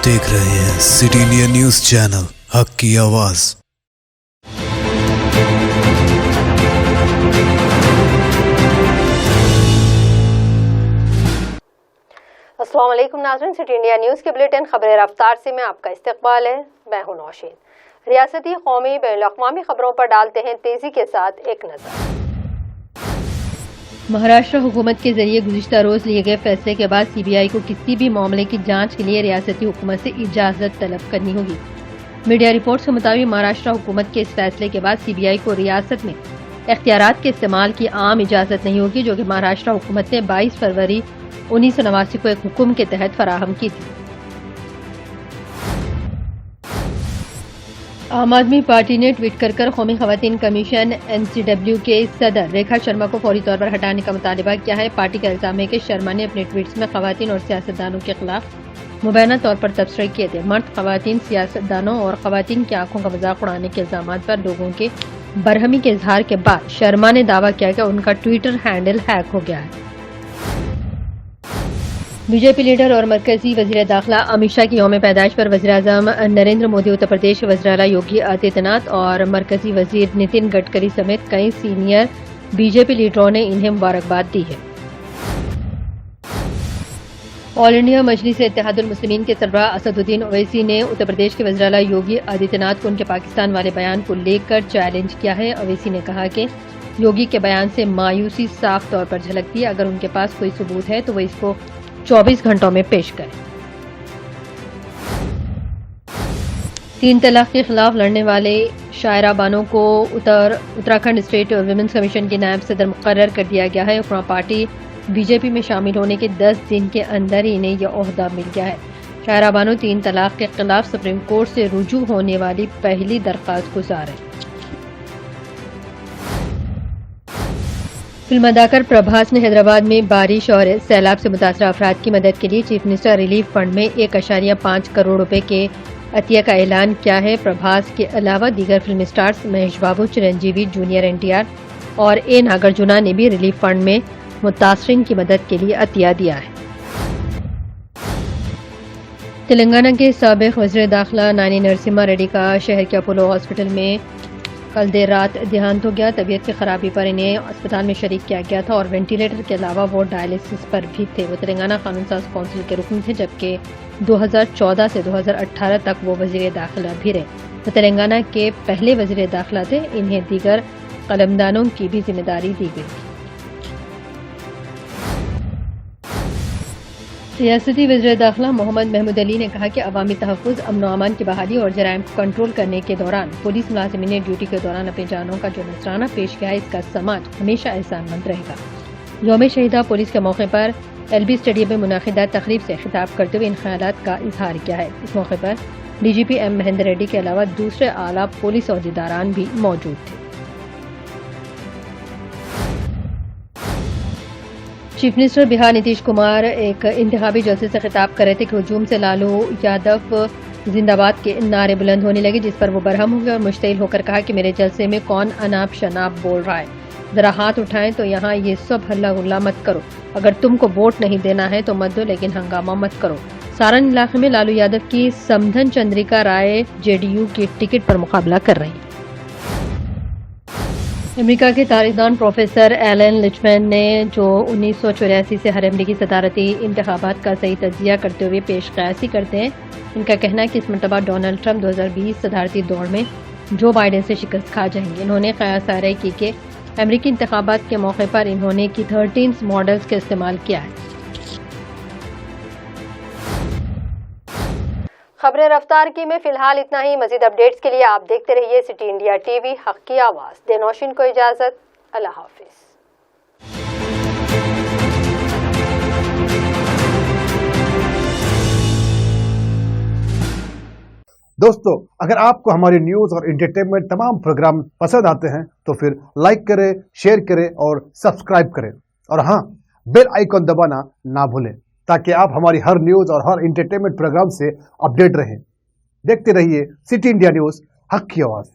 देख रहे हैं सिटी इंडिया न्यूज चैनल, हक की आवाज। अस्सलाम वालेकुम नाज़रीन, सिटी इंडिया न्यूज़ के बुलेटिन खबरें रफ्तार से में आपका इस्तकबाल है। मैं हूं नौशीन। रियासती, कौमी, बैनुल-अक़वामी खबरों पर डालते हैं तेजी के साथ एक नज़र। महाराष्ट्र हुकूमत के जरिए गुज़िश्ता रोज लिए गए फैसले के बाद CBI को किसी भी मामले की जांच के लिए रियासती हुकूमत से इजाजत तलब करनी होगी। मीडिया रिपोर्ट्स के मुताबिक महाराष्ट्र हुकूमत के इस फैसले के बाद CBI को रियासत में इख्तियारात के इस्तेमाल की आम इजाजत नहीं होगी, जो कि महाराष्ट्र हुकूमत ने 22 फरवरी 1989 को एक हुक्म के तहत फराहम की थी। आम आदमी पार्टी ने ट्वीट कर कौमी खवातीन कमीशन NCW के सदर रेखा शर्मा को फौरी तौर पर हटाने का मुतालबा किया है। पार्टी का इल्जाम है कि शर्मा ने अपने ट्वीट्स में खवातीन और सियासतदानों के खिलाफ मुबैना तौर पर तबसरे किए थे। मर्द खवातीन, सियासतदानों और खवातीन की आंखों का मजाक उड़ाने के इल्जाम पर लोगों के बरहमी के इजहार के बाद शर्मा ने दावा किया कि उनका ट्विटर हैंडल हैक हो गया है। बीजेपी लीडर और मरकजी वजीर दाखिला अमित शाह की यौम पैदाइश पर वज़ीर-ए-आज़म नरेंद्र मोदी, उत्तर प्रदेश के वज़ीर आला योगी आदित्यनाथ और मरकजी वजीर नितिन गडकरी समेत कई सीनियर बीजेपी लीडरों ने इन्हें मुबारकबाद दी है। ऑल इंडिया मजलिस इत्तेहादुल मुस्लिमीन के सरबराह असदुद्दीन ओवैसी ने उत्तर प्रदेश के वज़ीर आला योगी आदित्यनाथ को उनके पाकिस्तान वाले बयान को लेकर चैलेंज किया है। ओवैसी ने कहा कि योगी के बयान से मायूसी साफ तौर पर झलकती है। अगर उनके पास कोई सबूत है तो वो इसको 24 घंटों में पेश करें। 3 तलाक के खिलाफ लड़ने वाले शायरा बानो को उत्तराखंड स्टेट विमेंस कमीशन की नायब सदर मुकर्रर कर दिया गया है। हुक्मरान पार्टी बीजेपी में शामिल होने के 10 दिन के अंदर ही इन्हें यह ओहदा मिल गया है। शायरा बानो 3 तलाक के खिलाफ सुप्रीम कोर्ट से रुजू होने वाली पहली दरख्वास्त गुजार है। फिल्म अदाकार प्रभास ने हैदराबाद में बारिश और सैलाब से मुतासरा अफराद की मदद के लिए चीफ मिनिस्टर रिलीफ फंड में 1.5 करोड़ रुपए के अतिया का ऐलान किया है। प्रभास के अलावा दीगर फिल्म स्टार्स महेश बाबू, चिरंजीवी, जूनियर NTR और A नागार्जुना ने भी रिलीफ फंड में मुतासरीन की मदद के लिए अतिया दिया है। तेलंगाना के साबिक वज़ीर दाखिला नानी नरसिम्हा रेड्डी का शहर के अपोलो हॉस्पिटल में कल देर रात देहांत हो गया। तबीयत की खराबी पर इन्हें अस्पताल में शरीक किया गया था और वेंटिलेटर के अलावा वो डायलिसिस पर भी थे। वो तेलंगाना कानून साज कौंसिल के रुकन थे, जबकि 2014 से 2018 तक वो वजीर दाखिला भी रहे। वो तेलंगाना के पहले वजीर दाखिला थे। इन्हें दीगर कलमदानों की भी जिम्मेदारी दी गई। रियासती वज़ीर दाखिला मोहम्मद महमूद अली ने कहा कि अवामी तहफ़्फ़ुज़, अमन व अमान की बहाली और जराइम को कंट्रोल करने के दौरान पुलिस मुलाजिमीन ने ड्यूटी के दौरान अपनी जानों का जो नजराना पेश किया है, इसका समाज हमेशा एहसानमंद रहेगा। यौम शहीदा पुलिस के मौके पर LB स्टेडियम में मुनाकिदा तकरीब से खिताब करते हुए इन ख्यालात का इजहार किया है। इस मौके पर DGP M महेंद्र रेड्डी के अलावा दूसरे आला पुलिस अहदेदारान भी मौजूद थे। चीफ मिनिस्टर बिहार नीतीश कुमार एक इंतखाबी जलसे से खिताब कर रहे थे कि हुजूम से लालू यादव जिंदाबाद के नारे बुलंद होने लगे, जिस पर वो बरहम हो गए और मुश्तिल होकर कहा कि मेरे जलसे में कौन अनाप शनाप बोल रहा है, जरा हाथ उठाएं तो यहाँ ये सब हल्ला गुल्ला मत करो। अगर तुमको वोट नहीं देना है तो मत दो, लेकिन हंगामा मत करो। सारण इलाके में लालू यादव की समधन चंद्रिका राय JDU की टिकट पर मुकाबला कर रही। अमेरिका के तारीखदान प्रोफेसर एलन लिचमैन ने जो 1984 से हर अमरीकी सदारती इंतखाबात का सही तजिया करते हुए पेश कयासी करते हैं, इनका कहना है कि इस मरतबा डोनाल्ड ट्रंप 2020 सदारती दौड़ में जो बाइडेन से शिकस्त खा जाएंगे। इन्होंने कयास आराई की कि अमरीकी इंतखाबात के मौके पर इन्होंने की 13 मॉडल्स का इस्तेमाल किया है। खबरें रफ्तार की में फिलहाल इतना ही। मजीद अपडेट्स के लिए आप देखते रहिए सिटी इंडिया TV, हक की आवाज़। देनौशीन को इजाज़त। अल्लाह हाफिज। दोस्तों, अगर आपको हमारी न्यूज और एंटरटेनमेंट तमाम प्रोग्राम पसंद आते हैं तो फिर लाइक करें, शेयर करें और सब्सक्राइब करें, और हाँ, बेल आइकॉन दबाना ना भूलें ताकि आप हमारी हर न्यूज और हर एंटरटेनमेंट प्रोग्राम से अपडेट रहें। देखते रहिए सिटी इंडिया न्यूज, हक की आवाज़।